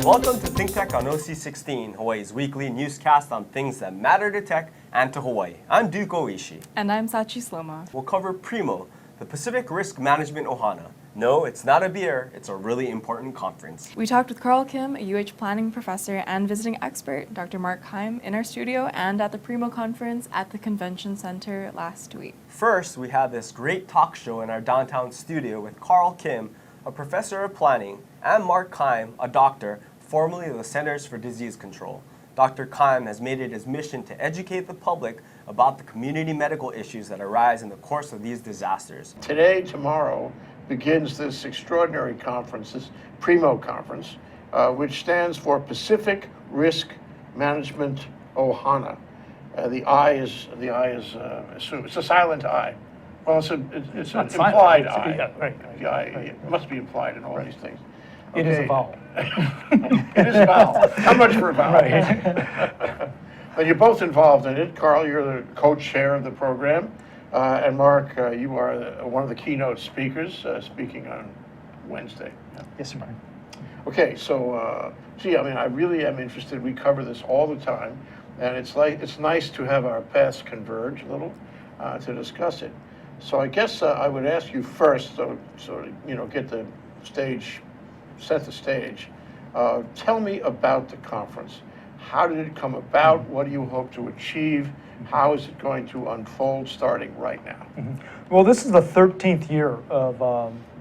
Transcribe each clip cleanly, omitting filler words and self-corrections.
Welcome to ThinkTech on OC16, Hawaii's weekly newscast on things that matter to tech and to Hawaii. I'm Duke Oishi. And I'm Sachi Slomoff. We'll cover PRiMO, the Pacific Risk Management Ohana. No, it's not a beer, it's a really important conference. We talked with Karl Kim, a UH planning professor and visiting expert, Dr. Mark Keim, in our studio and at the PRiMO conference at the Convention Center last week. First, we had this great talk show in our downtown studio with Karl Kim, a professor of planning, and Mark Keim, a doctor, formerly of the Centers for Disease Control. Dr. Keim has made it his mission to educate the public about the community medical issues that arise in the course of these disasters. Today, tomorrow, begins this extraordinary conference, this PRiMO conference, which stands for Pacific Risk Management Ohana. The I is assumed. It's a silent I. Well, it's an implied I. Yeah, right. The I, it must be implied in all these things. It is a vowel. It is a vowel. How much for a vowel? Right. But you're both involved in it. Karl, you're the co-chair of the program. And Mark, you are one of the keynote speakers, speaking on Wednesday. Yes, sir. Okay, so, I really am interested. We cover this all the time, and it's nice to have our paths converge a little to discuss it. So I guess I would ask you first, get the stage, set the stage. Tell me about the conference. How did it come about? What do you hope to achieve? How is it going to unfold starting right now? Mm-hmm. Well, this is the 13th year of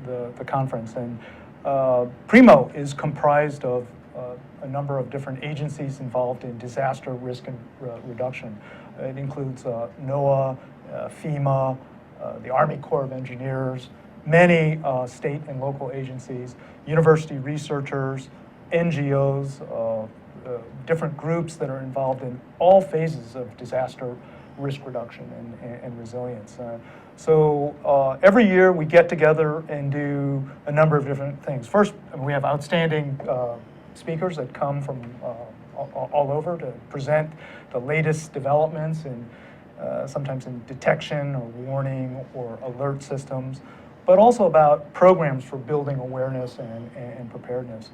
the conference, and PRiMO is comprised of a number of different agencies involved in disaster risk and reduction. It includes NOAA, FEMA, the Army Corps of Engineers, many state and local agencies, university researchers, NGOs, different groups that are involved in all phases of disaster risk reduction and resilience. So every year we get together and do a number of different things. First, we have outstanding speakers that come from all over to present the latest developments in sometimes in detection or warning or alert systems, but also about programs for building awareness and preparedness.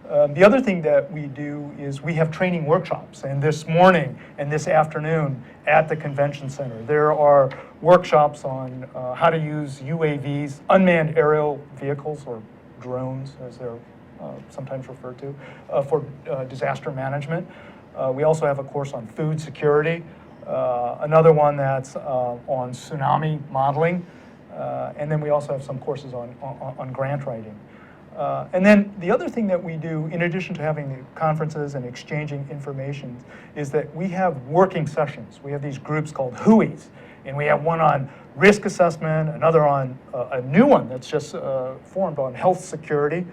The other thing that we do is we have training workshops, and this morning and this afternoon at the Convention Center, there are workshops on how to use UAVs, unmanned aerial vehicles, or drones as they're sometimes referred to, for disaster management. We also have a course on food security, another one that's on tsunami modeling, and then we also have some courses on grant writing. And then the other thing that we do, in addition to having the conferences and exchanging information, is that we have working sessions. We have these groups called WHOIs, and we have one on risk assessment, another on a new one that's just formed on health security.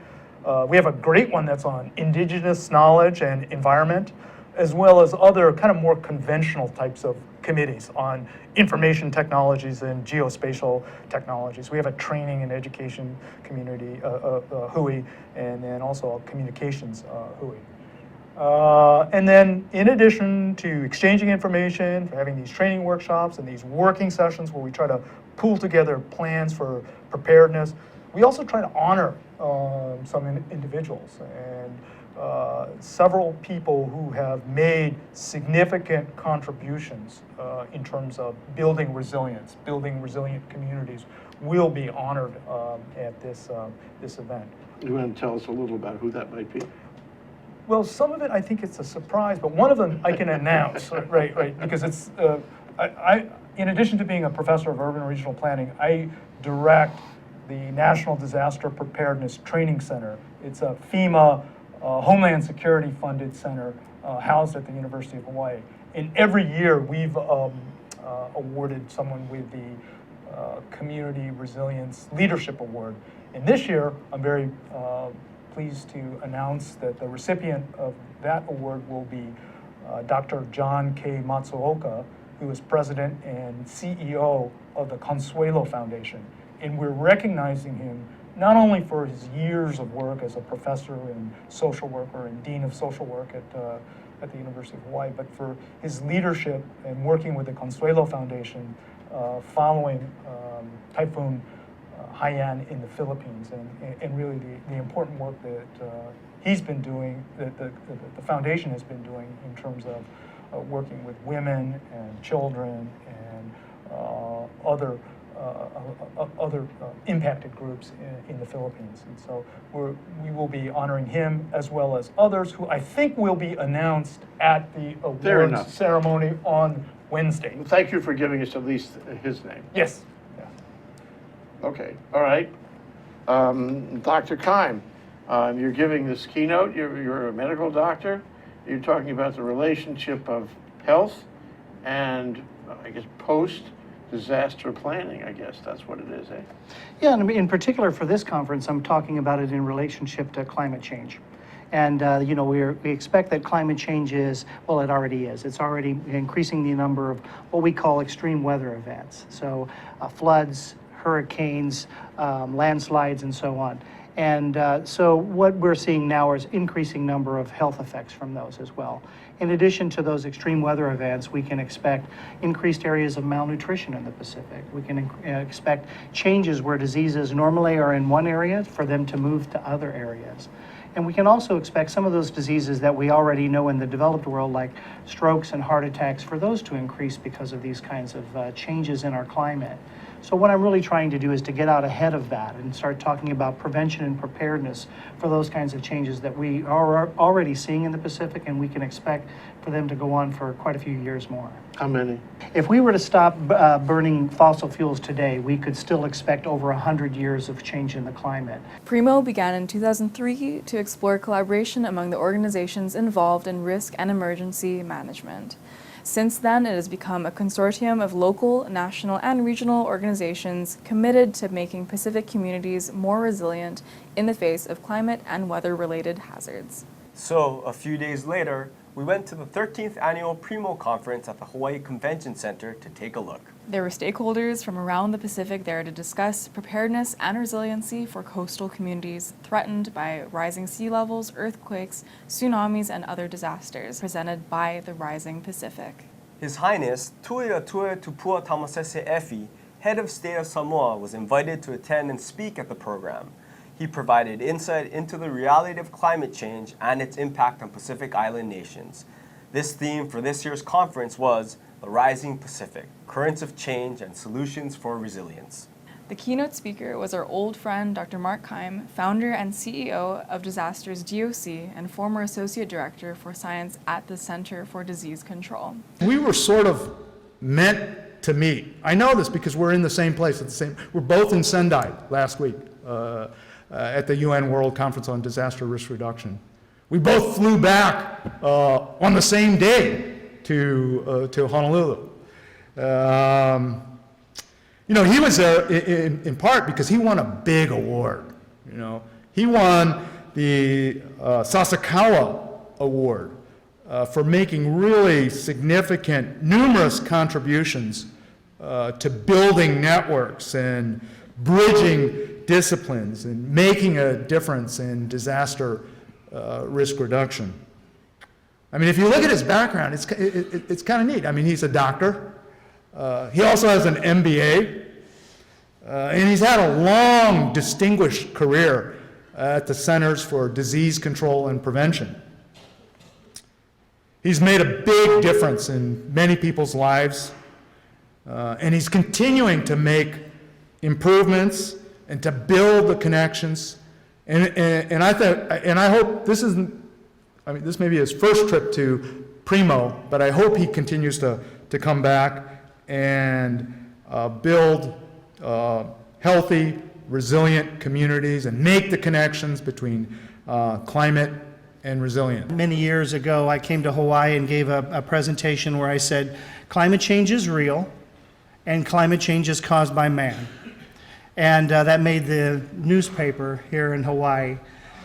We have a great one that's on indigenous knowledge and environment, as well as other kind of more conventional types of committees on information technologies and geospatial technologies. We have a training and education community, WHOI, and then also a communications WHOI. And then in addition to exchanging information, for having these training workshops and these working sessions where we try to pull together plans for preparedness, we also try to honor some individuals and several people who have made significant contributions in terms of building resilience, building resilient communities, will be honored at this event. You want to tell us a little about who that might be? Well, some of it I think it's a surprise, but one of them I can announce, right, because it's, in addition to being a professor of urban and regional planning, I direct the National Disaster Preparedness Training Center. It's a FEMA Homeland Security funded center housed at the University of Hawaii. And every year we've awarded someone with the Community Resilience Leadership Award. And this year I'm very pleased to announce that the recipient of that award will be Dr. John K. Matsuoka, who is president and CEO of the Consuelo Foundation. And we're recognizing him not only for his years of work as a professor and social worker and dean of social work at the University of Hawaii, but for his leadership and working with the Consuelo Foundation following Typhoon Haiyan in the Philippines, and really the important work that he's been doing, the foundation has been doing in terms of working with women and children and other impacted groups in the Philippines. And so we will be honoring him as well as others who I think will be announced at the awards enough. ceremony on Wednesday. Thank you for giving us at least his name. Yes. Yeah. Okay, all right. Dr. Keim, you're giving this keynote. You're a medical doctor. You're talking about the relationship of health and, I guess, post-disaster planning, I guess. That's what it is, eh? Yeah, and in particular for this conference, I'm talking about it in relationship to climate change. And, you know, we expect that climate change is, well, it already is. It's already increasing the number of what we call extreme weather events. So floods, hurricanes, landslides, and so on. And so what we're seeing now is increasing number of health effects from those as well. In addition to those extreme weather events, we can expect increased areas of malnutrition in the Pacific. We can expect changes where diseases normally are in one area for them to move to other areas. And we can also expect some of those diseases that we already know in the developed world, like strokes and heart attacks, for those to increase because of these kinds of changes in our climate. So what I'm really trying to do is to get out ahead of that and start talking about prevention and preparedness for those kinds of changes that we are already seeing in the Pacific, and we can expect for them to go on for quite a few years more. How many? If we were to stop burning fossil fuels today, we could still expect over 100 years of change in the climate. PRiMO began in 2003 to explore collaboration among the organizations involved in risk and emergency management. Since then, it has become a consortium of local, national, and regional organizations committed to making Pacific communities more resilient in the face of climate and weather-related hazards. So, a few days later, we went to the 13th annual PRiMO conference at the Hawaii Convention Center to take a look. There were stakeholders from around the Pacific there to discuss preparedness and resiliency for coastal communities threatened by rising sea levels, earthquakes, tsunamis, and other disasters presented by the rising Pacific. His Highness Tuiatua Tupua Tamasese Efi, head of state of Samoa, was invited to attend and speak at the program. He provided insight into the reality of climate change and its impact on Pacific Island nations. This theme for this year's conference was The Rising Pacific, Currents of Change and Solutions for Resilience. The keynote speaker was our old friend, Dr. Mark Keim, founder and CEO of Disasters DOC and former Associate Director for Science at the Center for Disease Control. We were sort of meant to meet. I know this because we're in the same place we're both in Sendai last week at the UN World Conference on Disaster Risk Reduction. We both flew back on the same day to Honolulu. You know, he was there in part because he won a big award. You know, he won the Sasakawa Award for making really significant, numerous contributions to building networks and bridging disciplines and making a difference in disaster risk reduction. I mean, if you look at his background, it's kind of neat. I mean, he's a doctor. He also has an MBA, and he's had a long, distinguished career at the Centers for Disease Control and Prevention. He's made a big difference in many people's lives, and he's continuing to make improvements and to build the connections. And I hope this isn't, I mean, this may be his first trip to PRiMO, but I hope he continues to come back and build healthy, resilient communities and make the connections between climate and resilience. Many years ago, I came to Hawaii and gave a presentation where I said, climate change is real and climate change is caused by man. And that made the newspaper here in Hawaii.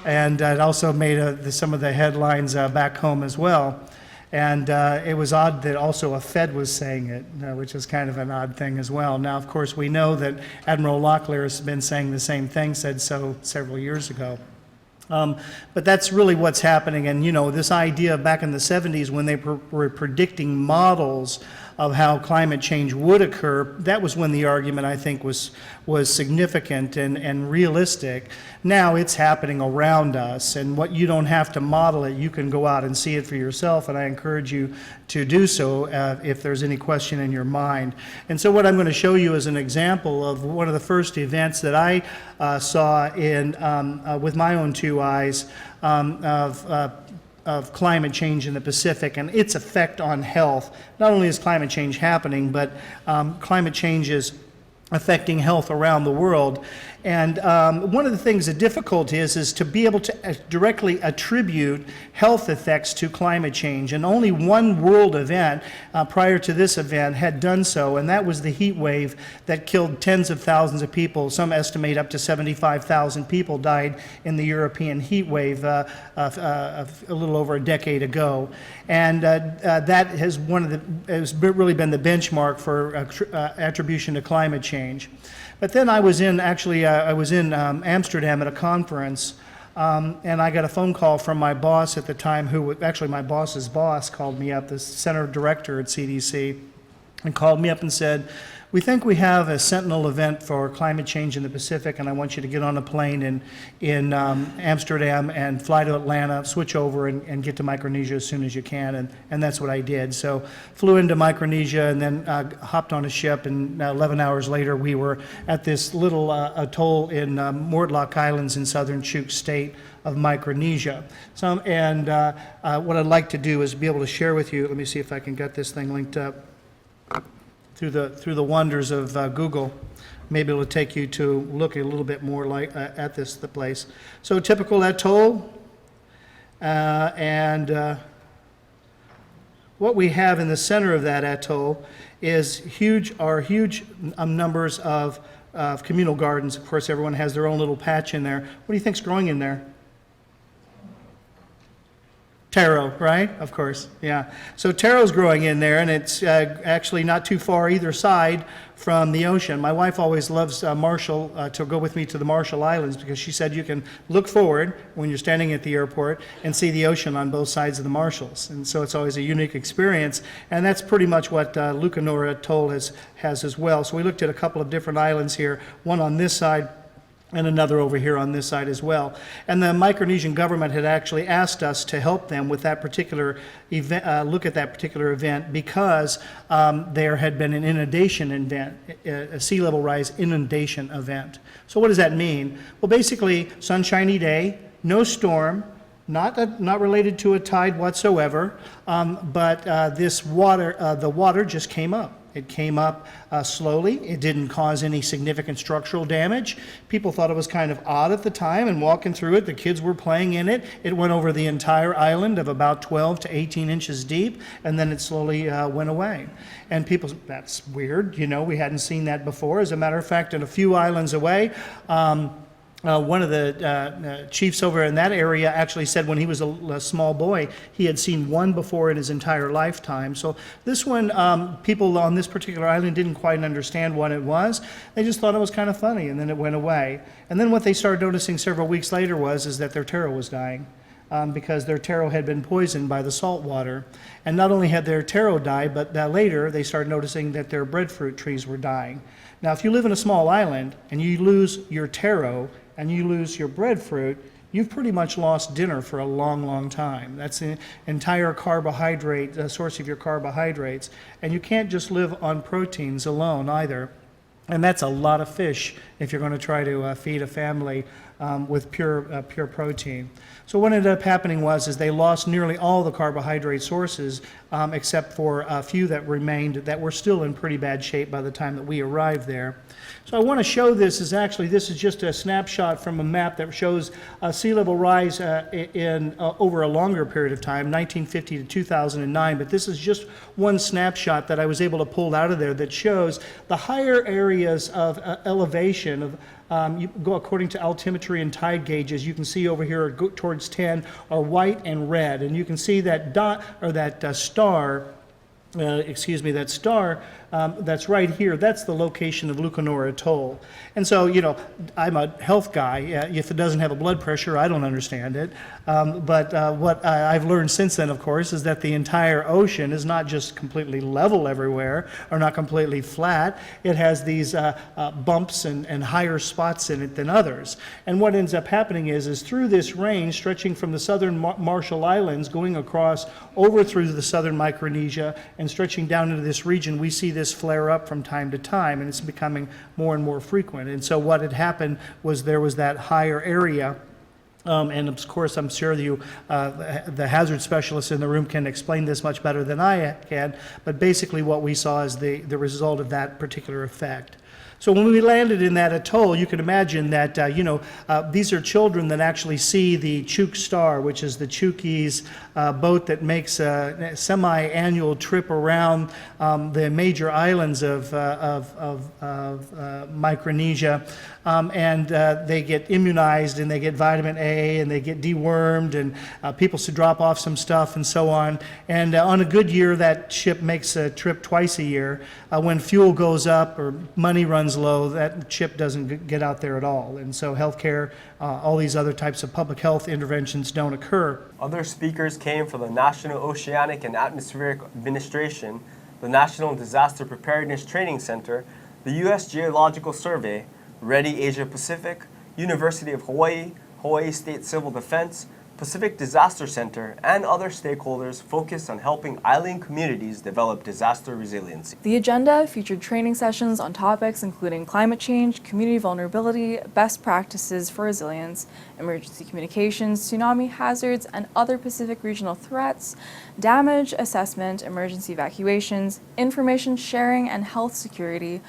And it also made some of the headlines back home as well. And it was odd that also a Fed was saying it, which is kind of an odd thing as well. Now, of course, we know that Admiral Locklear has been saying the same thing, said so several years ago. But that's really what's happening. And, you know, this idea back in the 70s when they were predicting models of how climate change would occur, that was when the argument, I think, was significant and realistic. Now it's happening around us, and what you don't have to model it, you can go out and see it for yourself, and I encourage you to do so if there's any question in your mind. And so what I'm going to show you is an example of one of the first events that I saw with my own two eyes of climate change in the Pacific and its effect on health. Not only is climate change happening, but climate change is affecting health around the world. And one of the things, the difficulty is to be able to directly attribute health effects to climate change. And only one world event prior to this event had done so, and that was the heat wave that killed tens of thousands of people. Some estimate up to 75,000 people died in the European heat wave a little over a decade ago. And that has really been the benchmark for attribution to climate change. But then I was in Amsterdam at a conference, and I got a phone call from my boss at the time, actually my boss's boss called me up, the center director at CDC, and called me up and said, "We think we have a sentinel event for climate change in the Pacific, and I want you to get on a plane in Amsterdam and fly to Atlanta, switch over and get to Micronesia as soon as you can." And that's what I did. So flew into Micronesia and then hopped on a ship, and 11 hours later we were at this little atoll in Mortlock Islands in southern Chuuk State of Micronesia. What I'd like to do is be able to share with you, let me see if I can get this thing linked up, through the wonders of Google, maybe it'll take you to look a little bit more at the place. So typical atoll, what we have in the center of that atoll is huge numbers of communal gardens. Of course, everyone has their own little patch in there. What do you think's growing in there? Taro, right? Of course, yeah. So taro's growing in there, and it's actually not too far either side from the ocean. My wife always loves Marshall to go with me to the Marshall Islands because she said you can look forward when you're standing at the airport and see the ocean on both sides of the Marshalls. And so it's always a unique experience, and that's pretty much what Lucanora Atoll has as well. So we looked at a couple of different islands here, one on this side and another over here on this side as well. And the Micronesian government had actually asked us to help them with that particular event, look at that particular event, because there had been an inundation event, a sea level rise inundation event. So what does that mean? Well, basically, sunshiny day, no storm, not related to a tide whatsoever, but the water just came up. It came up slowly. It didn't cause any significant structural damage. People thought it was kind of odd at the time, and walking through it, the kids were playing in it. It went over the entire island of about 12 to 18 inches deep, and then it slowly went away. And people, that's weird, you know, we hadn't seen that before. As a matter of fact, in a few islands away, one of the chiefs over in that area actually said when he was a small boy, he had seen one before in his entire lifetime. So this one, people on this particular island didn't quite understand what it was. They just thought it was kind of funny, and then it went away. And then what they started noticing several weeks later is that their taro was dying. Because their taro had been poisoned by the salt water. And not only had their taro died, but later they started noticing that their breadfruit trees were dying. Now, if you live in a small island and you lose your taro and you lose your breadfruit, you've pretty much lost dinner for a long, long time. That's the entire carbohydrate, source of your carbohydrates. And you can't just live on proteins alone either. And that's a lot of fish if you're going to try to feed a family with pure protein. So what ended up happening is they lost nearly all the carbohydrate sources except for a few that remained that were still in pretty bad shape by the time that we arrived there. So I want to show this is just a snapshot from a map that shows sea level rise in over a longer period of time, 1950 to 2009, but this is just one snapshot that I was able to pull out of there that shows the higher areas of elevation of you go according to altimetry and tide gauges. You can see over here towards 10 are white and red, and you can see that dot or that star that star that's right here, that's the location of Lucanor Atoll. And so, I'm a health guy. If it doesn't have a blood pressure, I don't understand it. But what I've learned since then, of course, is that the entire ocean is not just completely level everywhere or not completely flat. It has these bumps and higher spots in it than others. And what ends up happening is through this range stretching from the southern Marshall Islands, going across over through the southern Micronesia and stretching down into this region, we see this flare up from time to time, and it's becoming more and more frequent. And so what had happened was there was that higher area. And of course, I'm sure the hazard specialists in the room can explain this much better than I can, but basically what we saw is the result of that particular effect. So when we landed in that atoll, you can imagine that, these are children that actually see the Chuk Star, which is the Chuukese boat that makes a semi-annual trip around the major islands of Micronesia. And they get immunized, and they get vitamin A, and they get dewormed, and people should drop off some stuff and so on. And on a good year, that ship makes a trip twice a year. When fuel goes up or money runs low, that ship doesn't get out there at all. And so healthcare, all these other types of public health interventions don't occur. Other speakers came from the National Oceanic and Atmospheric Administration, the National Disaster Preparedness Training Center, the U.S. Geological Survey, Ready Asia Pacific, University of Hawaii, Hawaii State Civil Defense, Pacific Disaster Center, and other stakeholders focused on helping island communities develop disaster resiliency. The agenda featured training sessions on topics including climate change, community vulnerability, best practices for resilience, emergency communications, tsunami hazards, and other Pacific regional threats, damage assessment, emergency evacuations, information sharing, and health security,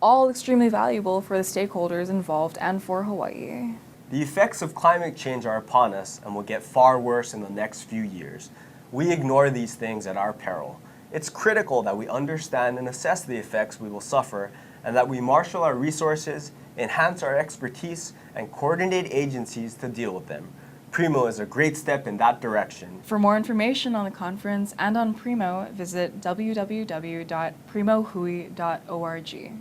all extremely valuable for the stakeholders involved and for Hawaii. The effects of climate change are upon us and will get far worse in the next few years. We ignore these things at our peril. It's critical that we understand and assess the effects we will suffer, and that we marshal our resources, enhance our expertise, and coordinate agencies to deal with them. PRiMO is a great step in that direction. For more information on the conference and on PRiMO, visit www.primohui.org.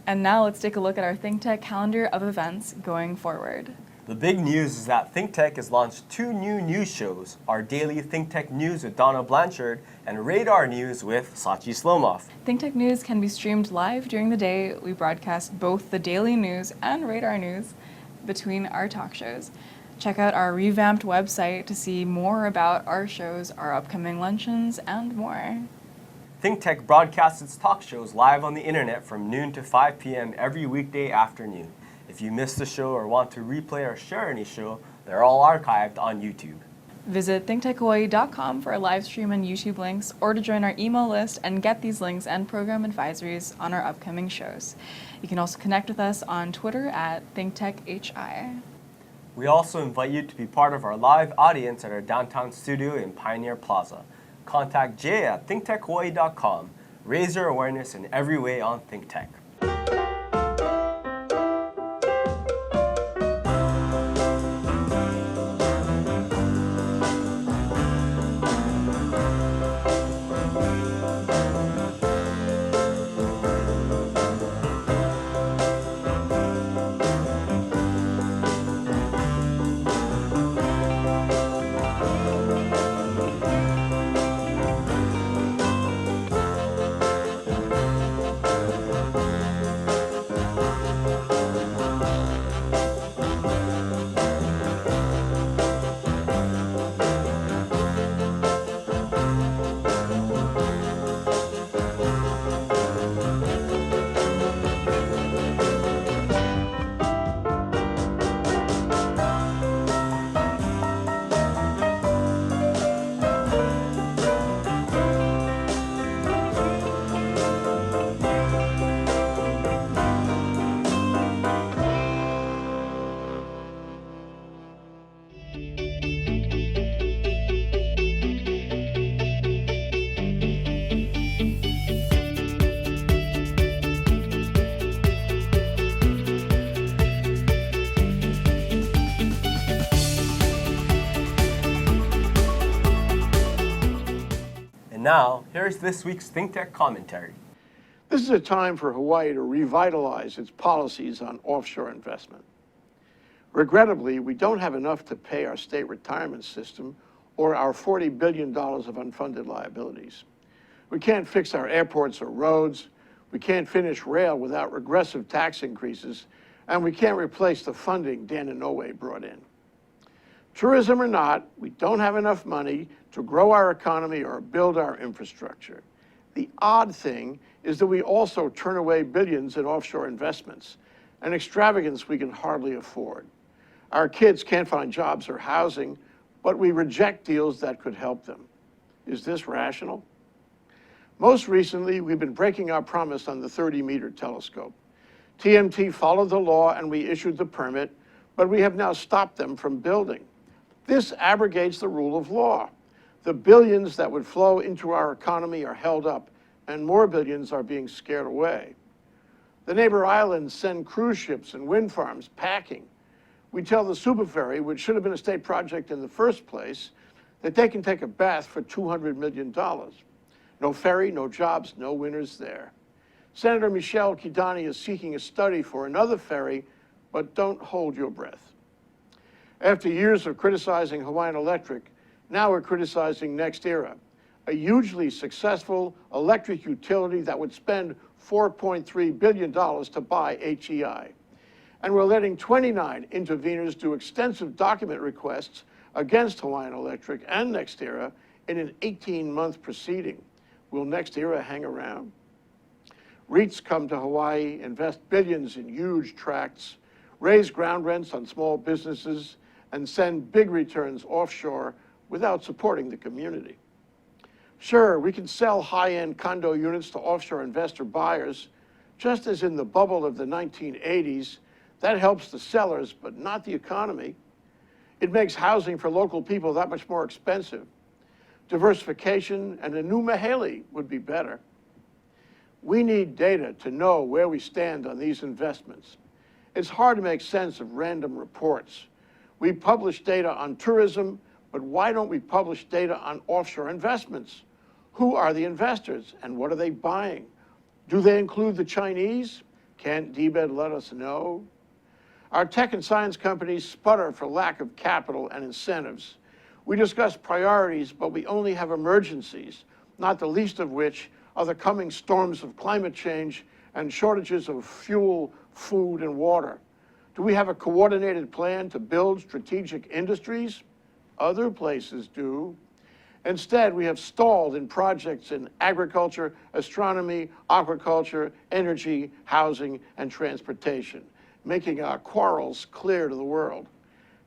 And now let's take a look at our ThinkTech calendar of events going forward. The big news is that ThinkTech has launched 2 new news shows, our daily ThinkTech News with Donna Blanchard and Radar News with Sachi Slomoff. ThinkTech News can be streamed live during the day. We broadcast both the daily news and Radar News between our talk shows. Check out our revamped website to see more about our shows, our upcoming luncheons, and more. ThinkTech broadcasts its talk shows live on the internet from noon to 5 p.m. every weekday afternoon. If you missed the show or want to replay or share any show, they're all archived on YouTube. Visit thinktechhawaii.com for a live stream and YouTube links, or to join our email list and get these links and program advisories on our upcoming shows. You can also connect with us on Twitter at ThinkTechHI. We also invite you to be part of our live audience at our downtown studio in Pioneer Plaza. Contact Jay at thinktechhawaii.com. Raise your awareness in every way on ThinkTech. Now, here's this week's ThinkTech commentary. This is a time for Hawaii to revitalize its policies on offshore investment. Regrettably, we don't have enough to pay our state retirement system or our $40 billion of unfunded liabilities. We can't fix our airports or roads, we can't finish rail without regressive tax increases, and we can't replace the funding Dan Inouye brought in. Tourism or not, we don't have enough money to grow our economy or build our infrastructure. The odd thing is that we also turn away billions in offshore investments, an extravagance we can hardly afford. Our kids can't find jobs or housing, but we reject deals that could help them. Is this rational? Most recently, we've been breaking our promise on the 30-meter telescope. TMT followed the law and we issued the permit, but we have now stopped them from building. This abrogates the rule of law. The billions that would flow into our economy are held up, and more billions are being scared away. The neighbor islands send cruise ships and wind farms packing. We tell the super ferry, which should have been a state project in the first place, that they can take a bath for $200 million. No ferry, no jobs, no winners there. Senator Michelle Kidani is seeking a study for another ferry, but don't hold your breath. After years of criticizing Hawaiian Electric, now we're criticizing NextEra, a hugely successful electric utility that would spend $4.3 billion to buy HEI. And we're letting 29 interveners do extensive document requests against Hawaiian Electric and NextEra in an 18-month proceeding. Will NextEra hang around? REITs come to Hawaii, invest billions in huge tracts, raise ground rents on small businesses, and send big returns offshore without supporting the community. Sure, we can sell high-end condo units to offshore investor buyers, just as in the bubble of the 1980s. That helps the sellers, but not the economy. It makes housing for local people that much more expensive. Diversification and a new Mahele would be better. We need data to know where we stand on these investments. It's hard to make sense of random reports. We publish data on tourism, but why don't we publish data on offshore investments? Who are the investors and what are they buying? Do they include the Chinese? Can't DBED let us know? Our tech and science companies sputter for lack of capital and incentives. We discuss priorities, but we only have emergencies, not the least of which are the coming storms of climate change and shortages of fuel, food, and water. Do we have a coordinated plan to build strategic industries? Other places do. Instead, we have stalled in projects in agriculture, astronomy, aquaculture, energy, housing, and transportation, making our quarrels clear to the world.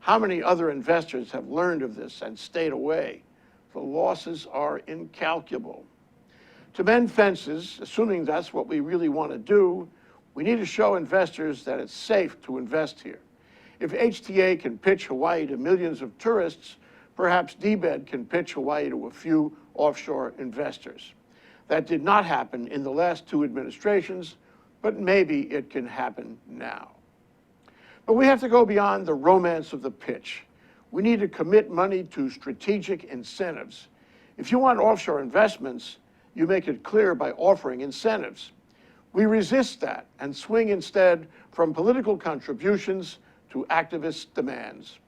How many other investors have learned of this and stayed away? The losses are incalculable. To mend fences, assuming that's what we really want to do, we need to show investors that it's safe to invest here. If HTA can pitch Hawaii to millions of tourists, perhaps DBED can pitch Hawaii to a few offshore investors. That did not happen in the last two administrations, but maybe it can happen now. But we have to go beyond the romance of the pitch. We need to commit money to strategic incentives. If you want offshore investments, you make it clear by offering incentives. We resist that and swing instead from political contributions to activist demands.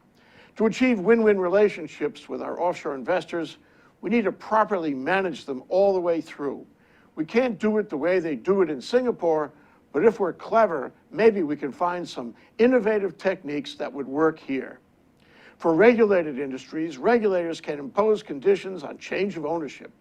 To achieve win-win relationships with our offshore investors, we need to properly manage them all the way through. We can't do it the way they do it in Singapore, but if we're clever, maybe we can find some innovative techniques that would work here. For regulated industries, regulators can impose conditions on change of ownership.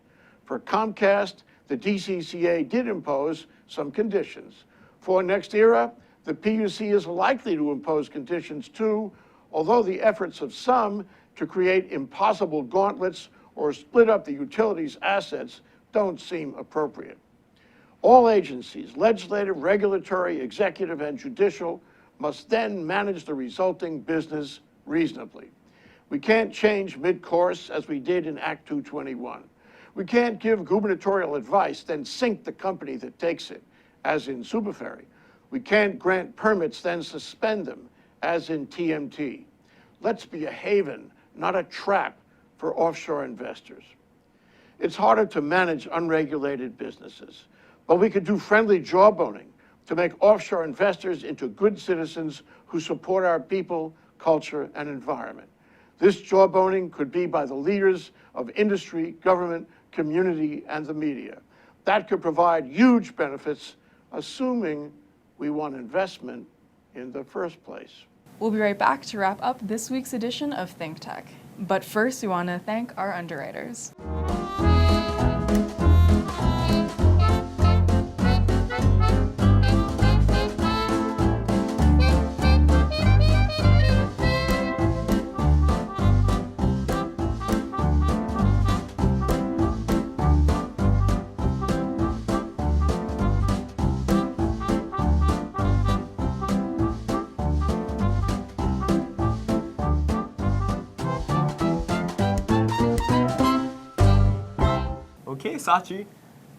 For Comcast, the DCCA did impose some conditions. For NextEra, the PUC is likely to impose conditions too, although the efforts of some to create impossible gauntlets or split up the utility's assets don't seem appropriate. All agencies, legislative, regulatory, executive, and judicial, must then manage the resulting business reasonably. We can't change mid-course as we did in Act 221. We can't give gubernatorial advice, then sink the company that takes it, as in Superferry. We can't grant permits, then suspend them, as in TMT. Let's be a haven, not a trap for offshore investors. It's harder to manage unregulated businesses. But we could do friendly jawboning to make offshore investors into good citizens who support our people, culture, and environment. This jawboning could be by the leaders of industry, government, community, and the media. That could provide huge benefits, assuming we want investment in the first place. We'll be right back to wrap up this week's edition of ThinkTech. But first, we want to thank our underwriters. Okay, Sachi,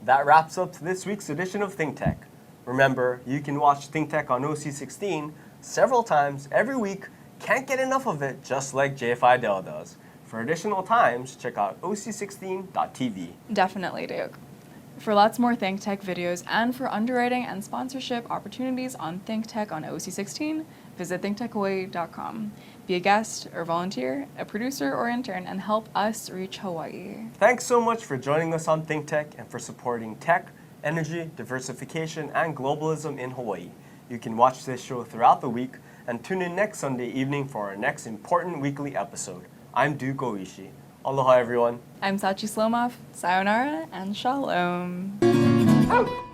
that wraps up this week's edition of ThinkTech. Remember, you can watch ThinkTech on OC16 several times every week. Can't get enough of it, just like Jay Fidell does. For additional times, check out oc16.tv. Definitely, Duke. For lots more ThinkTech videos and for underwriting and sponsorship opportunities on ThinkTech on OC16, visit thinktechhawaii.com. Be a guest or volunteer, a producer or intern, and help us reach Hawaii. Thanks so much for joining us on ThinkTech and for supporting tech, energy, diversification, and globalism in Hawaii. You can watch this show throughout the week and tune in next Sunday evening for our next important weekly episode. I'm Duke Oishi. Aloha, everyone. I'm Sachi Slomoff. Sayonara and shalom. Oh.